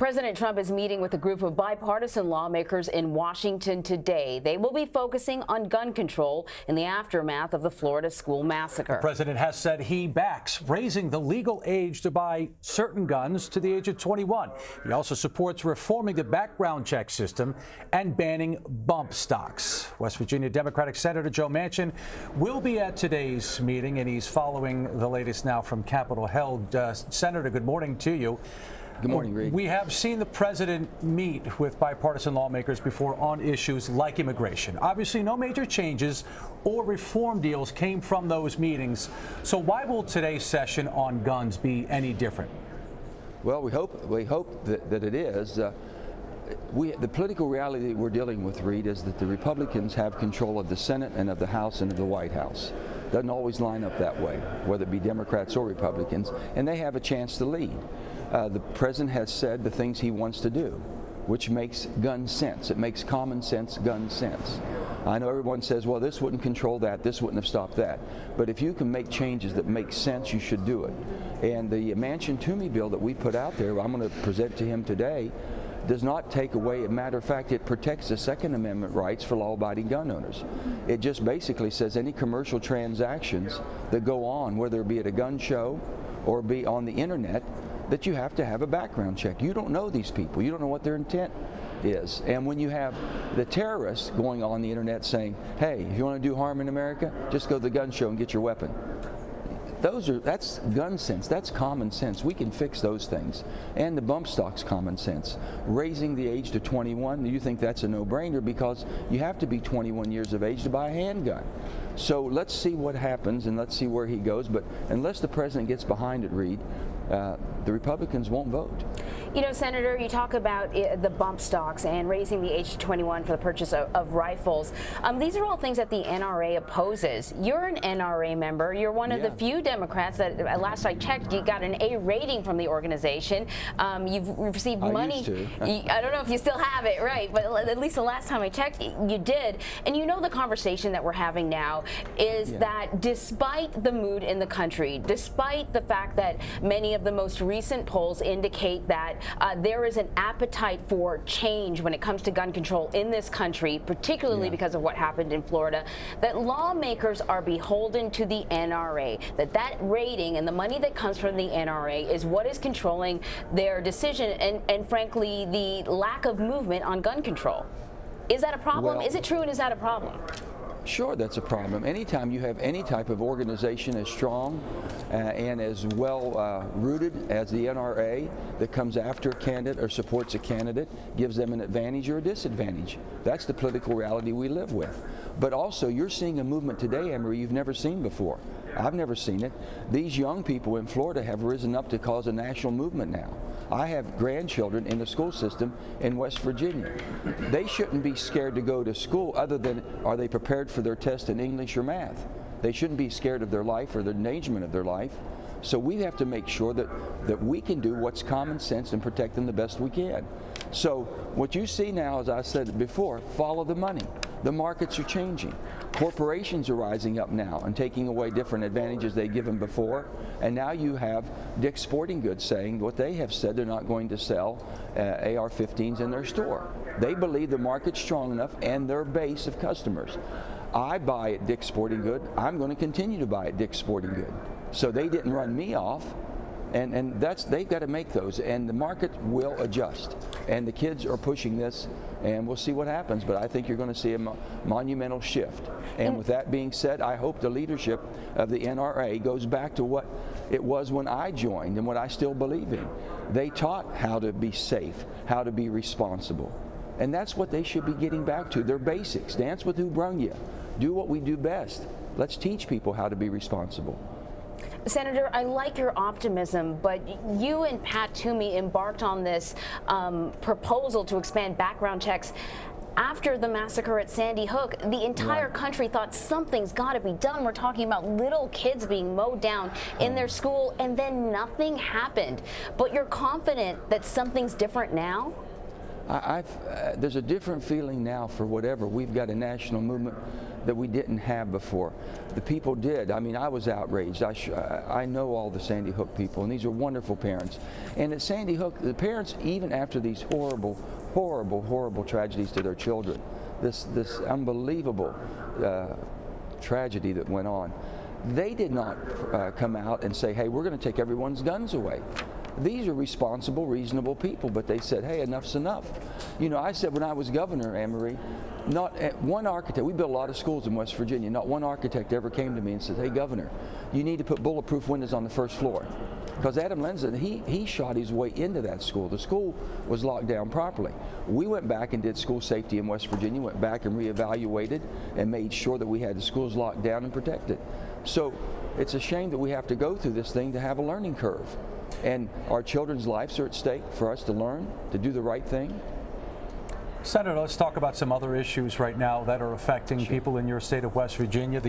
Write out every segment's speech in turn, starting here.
President Trump is meeting with a group of bipartisan lawmakers in Washington today. They will be focusing on gun control in the aftermath of the Florida school massacre. The president has said he backs raising the legal age to buy certain guns to the age of 21. He also supports reforming the background check system and banning bump stocks. West Virginia Democratic Senator Joe Manchin will be at today's meeting, and he's following the latest now from Capitol Hill. Senator, good morning to you. Good morning, Reed. We have seen the president meet with bipartisan lawmakers before on issues like immigration. Obviously, no major changes or reform deals came from those meetings. So why will today's session on guns be any different? Well, we hope that it is. The political reality we're dealing with, Reed, is that the Republicans have control of the Senate and of the House and of the White House. Doesn't always line up that way, whether it be Democrats or Republicans, and they have a chance to lead. The president has said the things he wants to do, which makes gun sense. It makes common sense gun sense. I know everyone says, well, this wouldn't control that, this wouldn't have stopped that. But if you can make changes that make sense, you should do it. And the Manchin-Toomey bill that we put out there, I'm going to present to him today, does not take away. As a matter of fact, it protects the Second Amendment rights for law-abiding gun owners. It just basically says any commercial transactions that go on, whether it be at a gun show or be on the internet, that you have to have a background check. You don't know these people. You don't know what their intent is. And when you have the terrorists going on the internet saying, hey, if you want to do harm in America, just go to the gun show and get your weapon. That's gun sense. That's common sense. We can fix those things. And the bump stock's common sense. Raising the age to 21, you think that's a no-brainer because you have to be 21 years of age to buy a handgun. So let's see what happens and let's see where he goes. But unless the president gets behind it, Reed, the Republicans won't vote. You know, Senator, you talk about the bump stocks and raising the age to 21 for the purchase of rifles. These are all things that the NRA opposes. You're an NRA member. You're one of the few Democrats that, last I checked, you got an A rating from the organization. You've received money. Used to. I don't know if you still have it, right? But at least the last time I checked, you did. And you know the conversation that we're having now is that despite the mood in the country, despite the fact that many of the most recent polls indicate that there is an appetite for change when it comes to gun control in this country, particularly because of what happened in Florida, that lawmakers are beholden to the NRA, that rating and the money that comes from the NRA is what is controlling their decision and frankly, the lack of movement on gun control. Is that a problem? Well, is it true, and is that a problem? Sure, that's a problem. Anytime you have any type of organization as strong and as well rooted as the NRA that comes after a candidate or supports a candidate, gives them an advantage or a disadvantage. That's the political reality we live with. But also, you're seeing a movement today, Emery, you've never seen before. I've never seen it. These young people in Florida have risen up to cause a national movement now. I have grandchildren in the school system in West Virginia. They shouldn't be scared to go to school other than are they prepared for their test in English or math. They shouldn't be scared of their life or the endangerment of their life. So we have to make sure that we can do what's common sense and protect them the best we can. So what you see now, as I said before, follow the money. The markets are changing. Corporations are rising up now and taking away different advantages they give them before. And now you have Dick's Sporting Goods saying what they have said, they're not going to sell AR-15s in their store. They believe the market's strong enough and their base of customers. I buy at Dick's Sporting Goods. I'm going to continue to buy at Dick's Sporting Goods. So they didn't run me off. And they've got to make those, and the market will adjust. And the kids are pushing this, and we'll see what happens. But I think you're going to see a monumental shift. And with that being said, I hope the leadership of the NRA goes back to what it was when I joined and what I still believe in. They taught how to be safe, how to be responsible. And that's what they should be getting back to, their basics. Dance with who brung you. Do what we do best. Let's teach people how to be responsible. Senator, I like your optimism, but you and Pat Toomey embarked on this proposal to expand background checks after the massacre at Sandy Hook. The entire country thought something's got to be done. We're talking about little kids being mowed down in their school, and then nothing happened. But you're confident that something's different now? there's a different feeling now for whatever. We've got a national movement that we didn't have before. The people did. I mean, I was outraged. I know all the Sandy Hook people, and these are wonderful parents. And at Sandy Hook, the parents, even after these horrible, horrible, horrible tragedies to their children, this unbelievable tragedy that went on, they did not come out and say, hey, we're going to take everyone's guns away. These are responsible, reasonable people, but they said, hey, enough's enough. You know, I said when I was governor, Anne-Marie, not one architect, we built a lot of schools in West Virginia, not one architect ever came to me and said, hey, Governor, you need to put bulletproof windows on the first floor. Because Adam Lenzen, he shot his way into that school. The school was locked down properly. We went back and did school safety in West Virginia, went back and reevaluated and made sure that we had the schools locked down and protected. So it's a shame that we have to go through this thing to have a learning curve. And our children's lives are at stake for us to learn, to do the right thing. Senator, let's talk about some other issues right now that are affecting people in your state of West Virginia.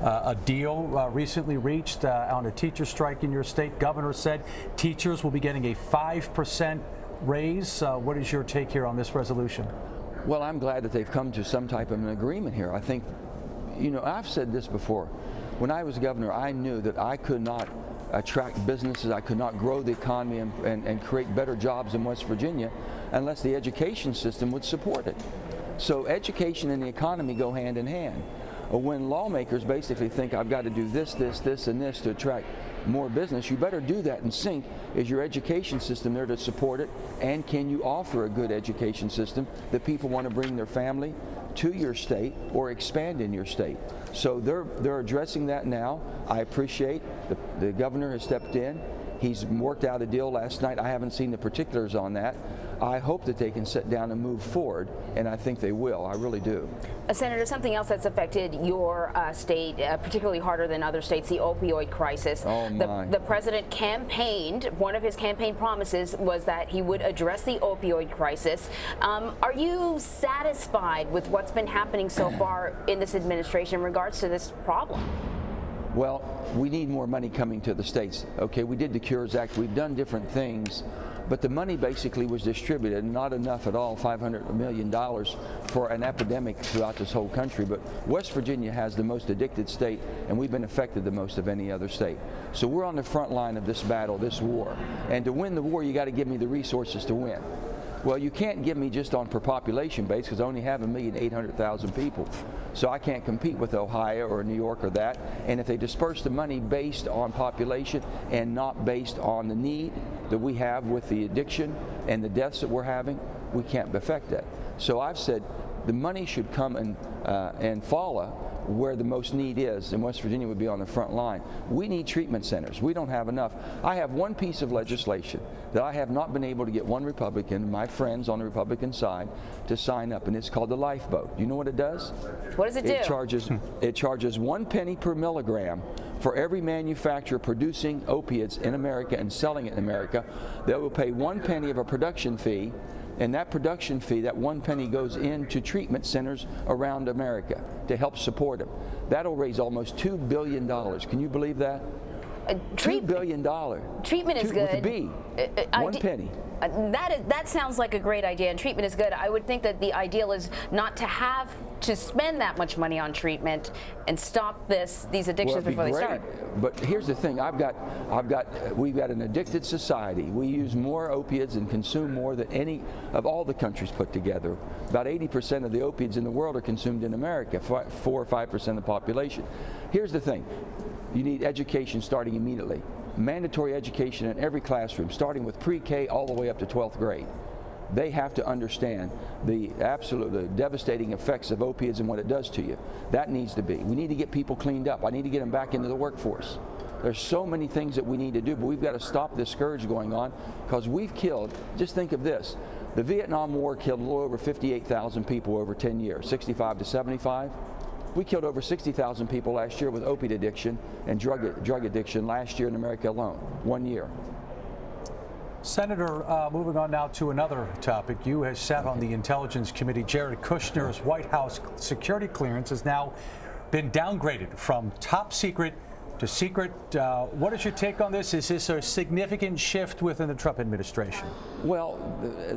A deal recently reached on a teacher strike in your state. Governor said teachers will be getting a 5% raise. What is your take here on this resolution? Well, I'm glad that they've come to some type of an agreement here. I think, you know, I've said this before. When I was governor, I knew that I could not attract businesses, I could not grow the economy and create better jobs in West Virginia unless the education system would support it. So education and the economy go hand in hand. When lawmakers basically think I've got to do this, this, this, and this to attract more business, you better do that in sync. Is your education system there to support it? And can you offer a good education system that people want to bring their family to your state or expand in your state? So they're addressing that now. I appreciate the governor has stepped in. He's worked out a deal last night. I haven't seen the particulars on that. I hope that they can sit down and move forward, and I think they will. I really do. Senator, something else that's affected your state particularly harder than other states, the opioid crisis. Oh my. The president campaigned, one of his campaign promises was that he would address the opioid crisis. Are you satisfied with what's been happening so far in this administration in regards to this problem? Well, we need more money coming to the states. Okay, we did the Cures Act, we've done different things, but the money basically was distributed, not enough at all, $500 million for an epidemic throughout this whole country. But West Virginia has the most addicted state, and we've been affected the most of any other state. So we're on the front line of this battle, this war. And to win the war, you got to give me the resources to win. Well, you can't give me just on per population base because I only have 1,800,000 people. So I can't compete with Ohio or New York or that. And if they disperse the money based on population and not based on the need that we have with the addiction and the deaths that we're having, we can't affect that. So I've said the money should come and follow where the most need is, and West Virginia would be on the front line. We need treatment centers. We don't have enough. I have one piece of legislation that I have not been able to get one Republican, my friends on the Republican side, to sign up, and it's called the Lifeboat. You know what it does? What does it do? It charges 1 penny per milligram for every manufacturer producing opiates in America and selling it in America. They will pay 1 penny of a production fee, and that production fee, that 1 penny, goes into treatment centers around America to help support them. That'll raise almost $2 billion. Can you believe that? $2 billion. Treatment is good. With a B. 1 penny. That sounds like a great idea, and treatment is good. I would think that the ideal is not to have to spend that much money on treatment and stop these addictions before they start. But here's the thing: we've got an addicted society. We use more opiates and consume more than any of all the countries put together. About 80% of the opiates in the world are consumed in America, 4 or 5% of the population. Here's the thing: you need education starting immediately. Mandatory education in every classroom, starting with pre-K all the way up to 12th grade. They have to understand the absolute devastating effects of opiates and what it does to you. That needs to be. We need to get people cleaned up. I need to get them back into the workforce. There's so many things that we need to do, but we've got to stop this scourge going on, because we've killed, just think of this, the Vietnam War killed a little over 58,000 people over 10 years, 65 to 75. We killed over 60,000 people last year with opiate addiction and drug addiction last year in America alone, 1 year. Senator, moving on now to another topic. You have sat on the Intelligence Committee. Jared Kushner's White House security clearance has now been downgraded from top secret to secret. What is your take on this? Is this a significant shift within the Trump administration? Well,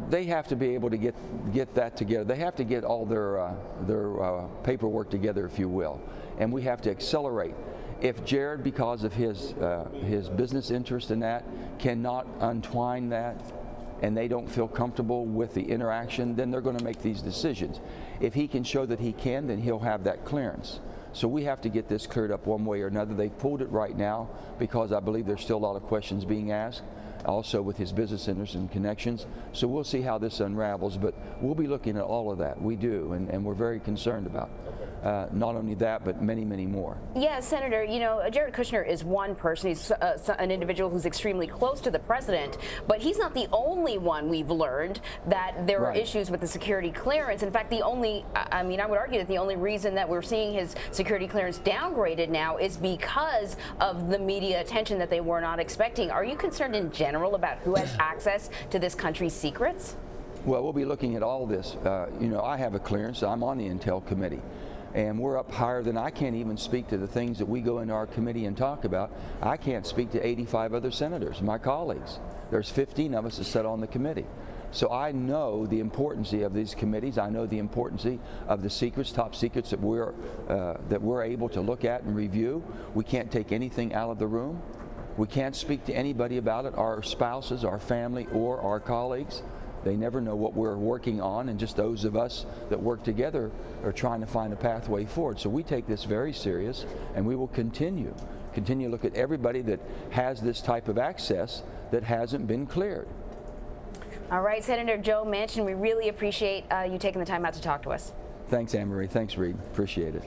they have to be able to get that together. They have to get all their paperwork together, if you will, and we have to accelerate. If Jared, because of his business interest in that, cannot untwine that, and they don't feel comfortable with the interaction, then they're going to make these decisions. If he can show that he can, then he'll have that clearance. So we have to get this cleared up one way or another. They've pulled it right now because I believe there's still a lot of questions being asked, also with his business interests and connections. So we'll see how this unravels, but we'll be looking at all of that. We do, and we're very concerned about not only that, but many, many more. Yeah, Senator, you know, Jared Kushner is one person. He's an individual who's extremely close to the president, but he's not the only one. We've learned that there are issues with the security clearance. In fact, the only, I mean, I would argue that the only reason that we're seeing his security clearance downgraded now is because of the media attention that they were not expecting. Are you concerned in general about who has access to this country's secrets? Well, we'll be looking at all this. You know, I have a clearance. I'm on the Intel Committee. And we're up higher than I can't even speak to the things that we go into our committee and talk about. I can't speak to 85 other senators, my colleagues. There's 15 of us that sit on the committee. So I know the importance of these committees. I know the importance of the secrets, top secrets that we're able to look at and review. We can't take anything out of the room. We can't speak to anybody about it, our spouses, our family, or our colleagues. They never know what we're working on, and just those of us that work together are trying to find a pathway forward. So we take this very serious, and we will continue to look at everybody that has this type of access that hasn't been cleared. All right, Senator Joe Manchin, we really appreciate you taking the time out to talk to us. Thanks, Anne Marie. Thanks, Reed. Appreciate it.